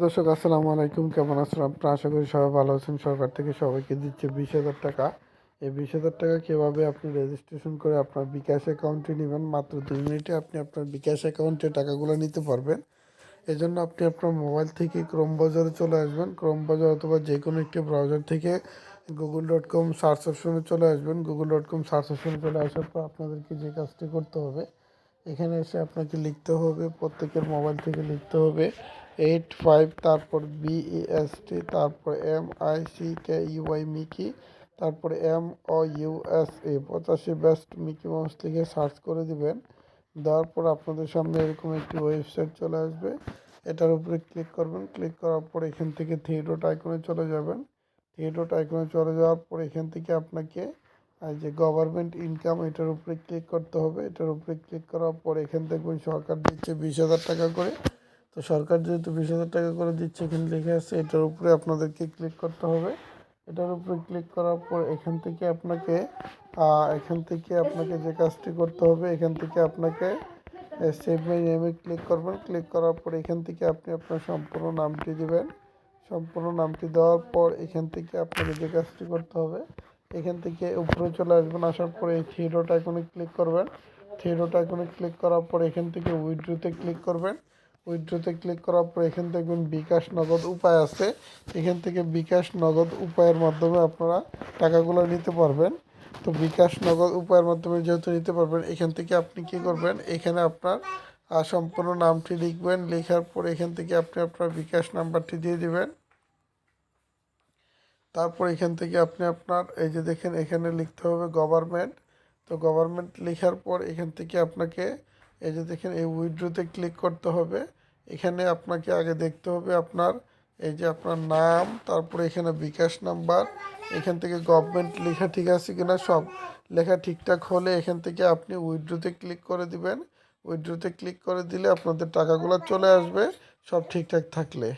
দর্শক আসসালামু আলাইকুম, কেমন আছেন আপনারা? আশা করি সবাই ভালো আছেন। সরকার থেকে সবাইকে দিচ্ছে 20,000 টাকা। এই 20,000 টাকা কীভাবে আপনি রেজিস্ট্রেশন করে আপনার বিকাশ অ্যাকাউন্টে নেবেন, মাত্র 2 মিনিটে আপনি আপনার বিকাশ অ্যাকাউন্টে টাকাগুলো নিতে পারবেন। এই জন্য আপনি আপনার মোবাইল থেকে ক্রোম বাজারে চলে আসবেন। ক্রোম বাজার অথবা যে কোনো একটি ব্রাউজার থেকে google.com সার্চ অপশনে চলে আসবেন। google.com সার্চ অপশনে চলে আসার পর আপনাদেরকে যে কাজটি করতে হবে, এখানে এসে আপনাকে লিখতে হবে, প্রত্যেকের মোবাইল থেকে লিখতে হবে 85, তারপর BEST, তারপর MICKEY মিকি, তারপরে MOUSA 85 বেস্ট মিকি মাউস লিখে সার্চ করে দিবেন। দেওয়ার পর আপনাদের সামনে এরকম একটি ওয়েবসাইট চলে আসবে। এটার উপরে ক্লিক করবেন। ক্লিক করার পর এখান থেকে থ্রি ডট আইকনে চলে যাবেন। থ্রি ডট আইকনে চলে যাওয়ার পর এখান থেকে আপনাকে যে গভর্নমেন্ট ইনকাম, এটার উপরে ক্লিক করতে হবে। এটার উপরে ক্লিক করার পর এখান দেখবেন সরকার দিচ্ছে 20,000 টাকা করে। তো সরকার যেহেতু 20,000 টাকা করে দিচ্ছে, এখানে লিখে আছে, এটার উপরে আপনাদেরকে ক্লিক করতে হবে। এটার উপরে ক্লিক করার পর এখান থেকে আপনাকে যে কাজটি করতে হবে, এখান থেকে আপনাকে সেভ মাই নেমে ক্লিক করবেন। ক্লিক করার পর এখান থেকে আপনি আপনার সম্পূর্ণ নামটি দিবেন। সম্পূর্ণ নামটি দেওয়ার পর এখান থেকে আপনাকে যে কাজটি করতে হবে, এখান থেকে উপরে চলে আসবেন। আসার পরে এই থ্রি ডট আইকনে ক্লিক করবেন। থ্রি ডট আইকনে ক্লিক করার পর এখান থেকে উইথড্রোতে ক্লিক করবেন। উইথড্রোতে ক্লিক করার পর এখান থেকে দেখবেন বিকাশ নগদ উপায় আছে। এখান থেকে বিকাশ নগদ উপায়ের মাধ্যমে আপনারা টাকাগুলো নিতে পারবেন। তো বিকাশ নগদ উপায়ের মাধ্যমে যেহেতু নিতে পারবেন, এখান থেকে আপনি কি করবেন, এখানে আপনার সম্পূর্ণ নামটি লিখবেন। লেখার পর এখান থেকে আপনি আপনার বিকাশ নাম্বারটি দিয়ে দিবেন। তারপর এখান থেকে আপনি আপনার এই যে দেখেন এখানে লিখতে হবে গভর্নমেন্ট। তো গভর্নমেন্ট লেখার পর এখান থেকে আপনাকে এই যে দেখেন এই উইথড্রোতে ক্লিক করতে হবে। এখানে আপনাকে আগে দেখতে হবে আপনার এই যে আপনার নাম, তারপরে এখানে বিকাশ নাম্বার, এখান থেকে গভর্নমেন্ট লেখা ঠিক আছে কিনা, সব লেখা ঠিকঠাক হলে এখান থেকে আপনি উইথড্রোতে ক্লিক করে দিবেন। উইথড্রোতে ক্লিক করে দিলে আপনাদের টাকাগুলো চলে আসবে, সব ঠিকঠাক থাকলে।